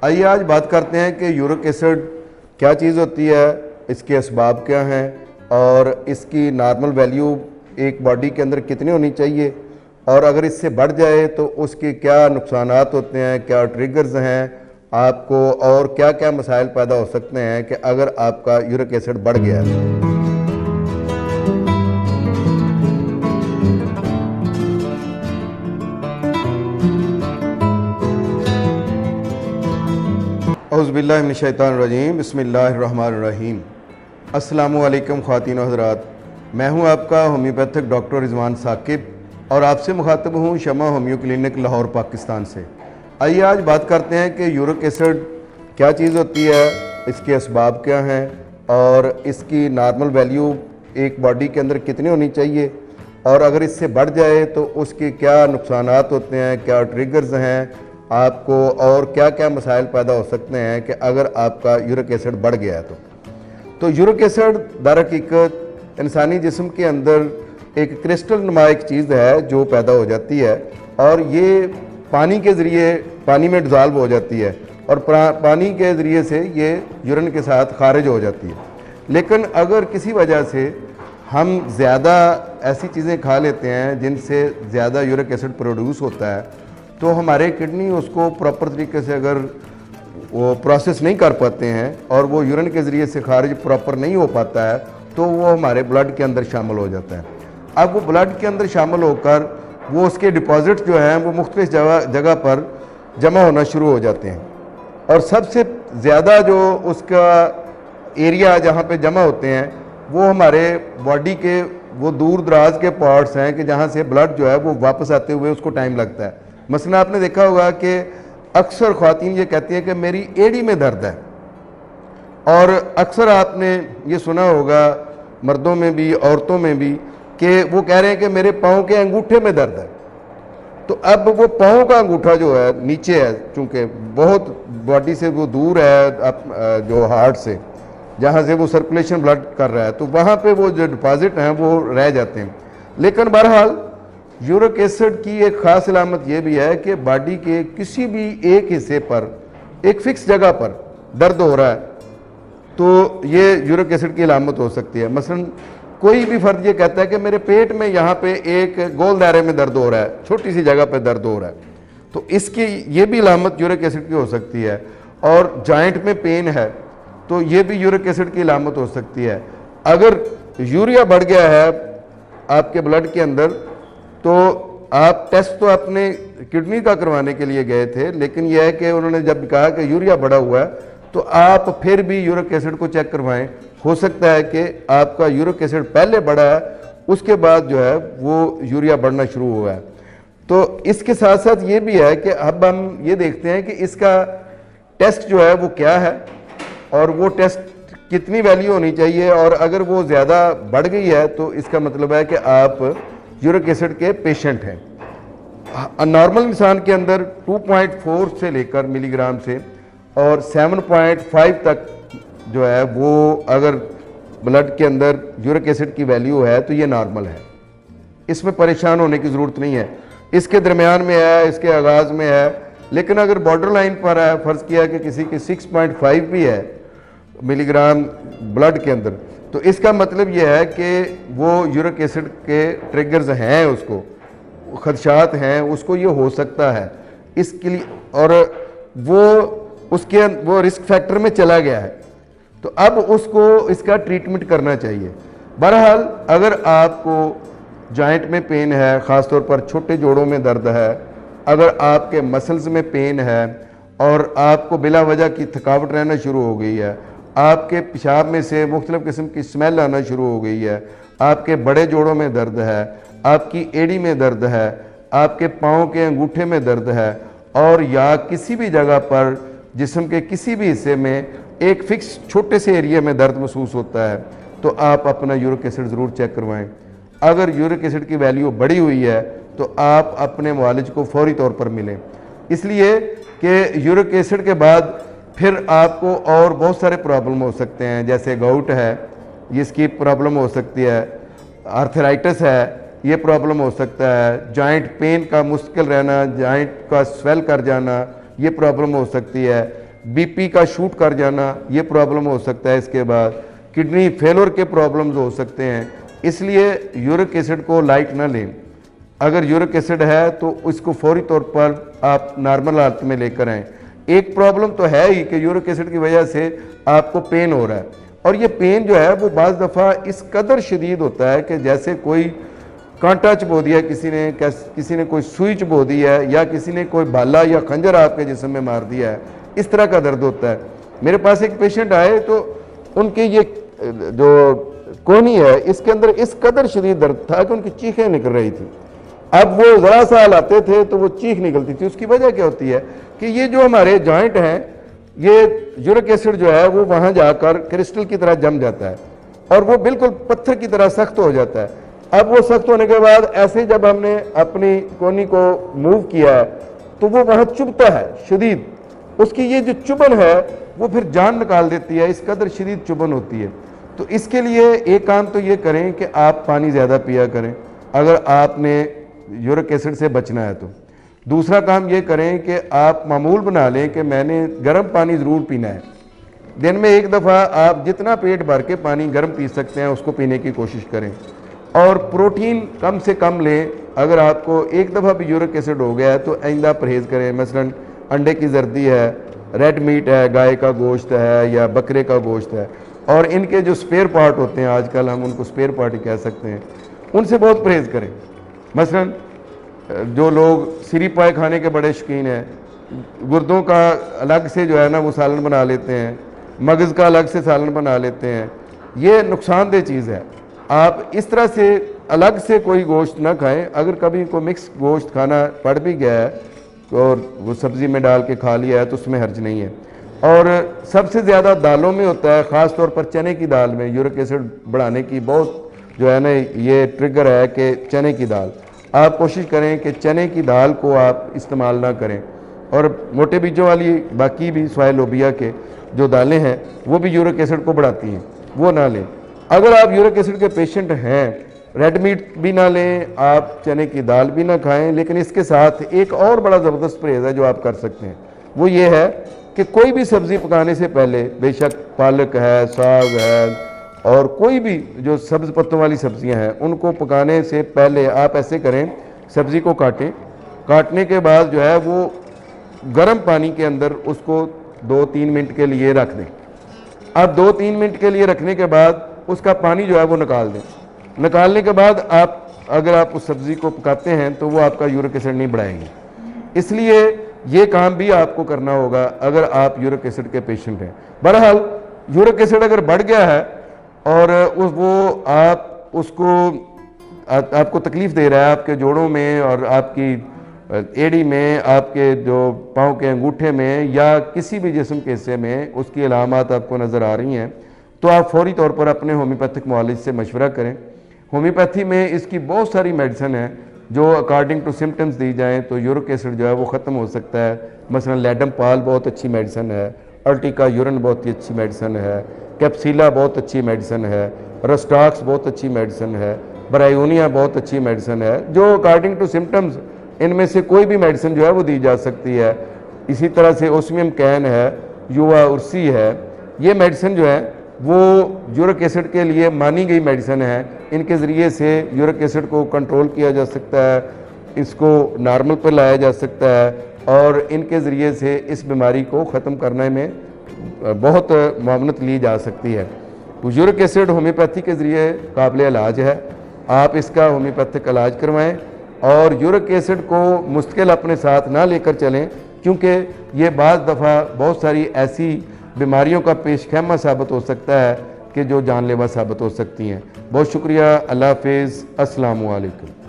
आइए आज बात करते हैं कि यूरिक एसिड क्या चीज़ होती है, इसके असबाब क्या हैं और इसकी नॉर्मल वैल्यू एक बॉडी के अंदर कितनी होनी चाहिए और अगर इससे बढ़ जाए तो उसके क्या नुकसानात होते हैं, क्या ट्रिगर्स हैं आपको और क्या क्या मसाइल पैदा हो सकते हैं कि अगर आपका यूरिक एसिड बढ़ गया है। औज़ुबिल्लाहि मिनश्शैतानिर्रजीम बिस्मिल्लाहिर्रहमानिर्रहीम। अस्सलामु अलैकुम ख़वातीन व हज़रात, मैं हूं आपका होम्योपैथिक डॉक्टर रिजवान साकिब और आपसे मुखातब हूं शमा होम्यो क्लिनिक लाहौर पाकिस्तान से। आइए आज बात करते हैं कि यूरिक एसिड क्या चीज़ होती है, इसके असबाब क्या हैं और इसकी नॉर्मल वैल्यू एक बॉडी के अंदर कितनी होनी चाहिए और अगर इससे बढ़ जाए तो उसके क्या नुकसानात होते हैं, क्या ट्रिगर्स हैं आपको और क्या क्या मसाइल पैदा हो सकते हैं कि अगर आपका यूरिक एसिड बढ़ गया है। तो यूरिक एसिड दरहकीकत इंसानी जिस्म के अंदर एक क्रिस्टल नुमा एक चीज़ है जो पैदा हो जाती है और ये पानी के ज़रिए पानी में डिज़ॉल्व हो जाती है और पानी के ज़रिए से ये यूरिन के साथ खारिज हो जाती है। लेकिन अगर किसी वजह से हम ज़्यादा ऐसी चीज़ें खा लेते हैं जिनसे ज़्यादा यूरिक एसिड प्रोड्यूस होता है तो हमारे किडनी उसको प्रॉपर तरीके से अगर वो प्रोसेस नहीं कर पाते हैं और वो यूरिन के ज़रिए से खारिज प्रॉपर नहीं हो पाता है तो वो हमारे ब्लड के अंदर शामिल हो जाता है। अब वो ब्लड के अंदर शामिल होकर वो उसके डिपॉजिट जो हैं वो मुख्तलिफ जगह पर जमा होना शुरू हो जाते हैं और सबसे ज़्यादा जो उसका एरिया जहाँ पे जमा होते हैं वो हमारे बॉडी के वो दूर दराज के पार्ट्स हैं कि जहाँ से ब्लड जो है वो वापस आते हुए उसको टाइम लगता है। मसलन आपने देखा होगा कि अक्सर ख़वातीन ये कहती हैं कि मेरी एड़ी में दर्द है और अक्सर आपने ये सुना होगा मर्दों में भी औरतों में भी कि वो कह रहे हैं कि मेरे पाँव के अंगूठे में दर्द है। तो अब वो पाँव का अंगूठा जो है नीचे है, चूँकि बहुत बॉडी से वो दूर है जो हार्ट से जहाँ से वो सर्कुलेशन ब्लड कर रहा है तो वहाँ पे वो जो डिपॉजिट हैं वो रह जाते हैं। लेकिन बहरहाल यूरिक एसिड की एक ख़ास अलामत यह भी है कि बॉडी के किसी भी एक हिस्से पर एक फ़िक्स जगह पर दर्द हो रहा है तो ये यूरिक एसिड की अलामत हो सकती है। मसलन कोई भी फ़र्द ये कहता है कि मेरे पेट में यहाँ पे एक गोल दायरे में दर्द हो रहा है, छोटी सी जगह पे दर्द हो रहा है, तो इसकी ये भी अलामत यूरिक एसिड की हो सकती है। और जॉइंट में पेन है तो ये भी यूरिक एसिड की अलामत हो सकती है। अगर यूरिया बढ़ गया है आपके ब्लड के अंदर तो आप टेस्ट तो अपने किडनी का करवाने के लिए गए थे, लेकिन यह है कि उन्होंने जब कहा कि यूरिया बढ़ा हुआ है तो आप फिर भी यूरिक एसिड को चेक करवाएं। हो सकता है कि आपका यूरिक एसिड पहले बढ़ा है उसके बाद जो है वो यूरिया बढ़ना शुरू हुआ है। तो इसके साथ साथ ये भी है कि अब हम ये देखते हैं कि इसका टेस्ट जो है वो क्या है और वो टेस्ट कितनी वैल्यू होनी चाहिए और अगर वो ज़्यादा बढ़ गई है तो इसका मतलब है कि आप यूरिक एसिड के पेशेंट हैं। नॉर्मल इंसान के अंदर 2.4 से लेकर मिलीग्राम से और 7.5 तक जो है वो अगर ब्लड के अंदर यूरिक एसिड की वैल्यू है तो ये नॉर्मल है, इसमें परेशान होने की ज़रूरत नहीं है। इसके दरमियान में है, इसके आगाज़ में है, लेकिन अगर बॉर्डर लाइन पर है, फ़र्ज़ किया कि किसी की 6.5 भी है मिलीग्राम ब्लड के अंदर, तो इसका मतलब यह है कि वो यूरिक एसिड के ट्रिगर्स हैं, उसको खदशात हैं, उसको ये हो सकता है इसके लिए और वो रिस्क फैक्टर में चला गया है तो अब उसको इसका ट्रीटमेंट करना चाहिए। बहरहाल अगर आपको जॉइंट में पेन है, ख़ास तौर पर छोटे जोड़ों में दर्द है, अगर आपके मसल्स में पेन है और आपको बिला वजह की थकावट रहना शुरू हो गई है, आपके पेशाब में से मुख्तलिफ़ किस्म की स्मेल आना शुरू हो गई है, आपके बड़े जोड़ों में दर्द है, आपकी एड़ी में दर्द है, आपके पाँव के अंगूठे में दर्द है और या किसी भी जगह पर जिस्म के किसी भी हिस्से में एक फ़िक्स छोटे से एरिया में दर्द महसूस होता है तो आप अपना यूरिक एसिड ज़रूर चेक करवाएं। अगर यूरिक एसिड की वैल्यू बढ़ी हुई है तो आप अपने मुआलिज को फौरी तौर पर मिलें, इसलिए कि यूरिक एसिड के बाद फिर आपको और बहुत सारे प्रॉब्लम हो सकते हैं, जैसे गाउट है, इसकी प्रॉब्लम हो सकती है, आर्थराइटिस है, ये प्रॉब्लम हो सकता है, जॉइंट पेन का मुश्किल रहना, जॉइंट का स्वेल कर जाना, ये प्रॉब्लम हो सकती है, बीपी का शूट कर जाना, ये प्रॉब्लम हो सकता है। इसके बाद किडनी फेलर के प्रॉब्लम्स हो सकते हैं, इसलिए यूरिक एसिड को लाइट ना लें। अगर यूरिक एसिड है तो इसको फौरी तौर पर आप नॉर्मल हालत में लेकर आएँ। एक प्रॉब्लम तो है ही कि यूरिक एसिड की वजह से आपको पेन हो रहा है, और ये पेन जो है वो बाज़ दफ़ा इस कदर शदीद होता है कि जैसे कोई कांटा चबो दिया किसी ने कोई सुई चबो दी है, या किसी ने कोई भाला या खंजर आपके जिस्म में मार दिया है, इस तरह का दर्द होता है। मेरे पास एक पेशेंट आए तो उनके ये जो कोहनी है इसके अंदर इस कदर शदीद दर्द था कि उनकी चीखें निकल रही थी। अब वो ज़रा सा हिलाते थे तो वो चीख निकलती थी। उसकी वजह क्या होती है कि ये जो हमारे जॉइंट हैं, ये यूरिक एसिड जो है वो वहाँ जाकर क्रिस्टल की तरह जम जाता है और वो बिल्कुल पत्थर की तरह सख्त हो जाता है। अब वो सख्त होने के बाद ऐसे जब हमने अपनी कोहनी को मूव किया है तो वो वहाँ चुभता है शदीद। उसकी ये जो चुभन है वो फिर जान निकाल देती है, इस कदर शदीद चुभन होती है। तो इसके लिए एक काम तो ये करें कि आप पानी ज़्यादा पिया करें अगर आपने यूरिक एसिड से बचना है तो। दूसरा काम ये करें कि आप मामूल बना लें कि मैंने गर्म पानी ज़रूर पीना है। दिन में एक दफ़ा आप जितना पेट भर के पानी गर्म पी सकते हैं उसको पीने की कोशिश करें, और प्रोटीन कम से कम लें। अगर आपको एक दफ़ा भी यूरिक एसिड हो गया है तो आइंदा परहेज़ करें। मसलन अंडे की जर्दी है, रेड मीट है, गाय का गोश्त है या बकरे का गोश्त है, और इनके जो स्पेयर पार्ट होते हैं, आजकल हम उनको स्पेयर पार्ट ही कह सकते हैं, उनसे बहुत परहेज़ करें। मसलन जो लोग सिरी पाए खाने के बड़े शौकीन हैं, गुर्दों का अलग से जो है ना वो सालन बना लेते हैं, मगज़ का अलग से सालन बना लेते हैं, ये नुकसानदेह चीज़ है। आप इस तरह से अलग से कोई गोश्त ना खाएं। अगर कभी कोई मिक्स गोश्त खाना पड़ भी गया है और वो सब्ज़ी में डाल के खा लिया है तो उसमें हर्ज नहीं है। और सबसे ज़्यादा दालों में होता है, ख़ास तौर पर चने की दाल में यूरिक एसिड बढ़ाने की बहुत जो है ना ये ट्रिगर है कि चने की दाल। आप कोशिश करें कि चने की दाल को आप इस्तेमाल ना करें, और मोटे बीजों वाली बाकी भी सोया लोबिया के जो दालें हैं वो भी यूरिक एसिड को बढ़ाती हैं, वो ना लें। अगर आप यूरिक एसिड के पेशेंट हैं, रेड मीट भी ना लें, आप चने की दाल भी ना खाएं। लेकिन इसके साथ एक और बड़ा ज़बरदस्त परहेज़ है जो आप कर सकते हैं, वो ये है कि कोई भी सब्ज़ी पकाने से पहले, बेशक पालक है, साग है, और कोई भी जो सब्ज़ पत्तों वाली सब्ज़ियां हैं, उनको पकाने से पहले आप ऐसे करें, सब्ज़ी को काटने के बाद जो है वो गर्म पानी के अंदर उसको 2-3 मिनट के लिए रख दें। अब 2-3 मिनट के लिए रखने के बाद उसका पानी जो है वो निकाल दें। निकालने के बाद अगर आप उस सब्ज़ी को पकाते हैं तो वो आपका यूरिक एसिड नहीं बढ़ाएंगे। इसलिए ये काम भी आपको करना होगा अगर आप यूरिक एसिड के पेशेंट हैं। बहरहाल यूरिक एसिड अगर बढ़ गया है और आपको तकलीफ़ दे रहा है आपके जोड़ों में और आपकी एड़ी में, आपके जो पाँव के अंगूठे में या किसी भी जिस्म के हिस्से में उसकी अलामात आपको नज़र आ रही हैं, तो आप फौरी तौर पर अपने होम्योपैथिक मुआलिज से मशवरा करें। होम्योपैथी में इसकी बहुत सारी मेडिसिन है जो अकॉर्डिंग टू सिम्टम्स दी जाएँ तो यूरिक एसिड जो है वो ख़त्म हो सकता है। मसलन लैडम पाल बहुत अच्छी मेडिसिन है, अर्टिका यूरिन बहुत ही अच्छी मेडिसिन है, कैप्सिला बहुत अच्छी मेडिसिन है, रस्टॉक्स बहुत अच्छी मेडिसिन है, ब्रायोनिया बहुत अच्छी मेडिसिन है, जो अकॉर्डिंग टू सिम्टम्स इनमें से कोई भी मेडिसिन जो है वो दी जा सकती है। इसी तरह से ओस्मियम कैन है, युवा उर्सी है, ये मेडिसिन जो है वो यूरिक एसिड के लिए मानी गई मेडिसिन है। इनके ज़रिए से यूरिक एसिड को कंट्रोल किया जा सकता है, इसको नॉर्मल पर लाया जा सकता है, और इनके ज़रिए से इस बीमारी को ख़त्म करने में बहुत मुआवनत ली जा सकती है। तो यूरिक एसिड होम्योपैथी के ज़रिए काबिल इलाज है। आप इसका होम्योपैथिक इलाज करवाएं और यूरिक एसिड को मुस्तकिल अपने साथ ना लेकर चलें, क्योंकि ये बाज़ दफ़ा बहुत सारी ऐसी बीमारियों का पेशखैमा साबित हो सकता है कि जो जानलेवा साबित हो सकती हैं। बहुत शुक्रिया। अल्लाह हाफ़िज़। अस्सलामु अलैकुम।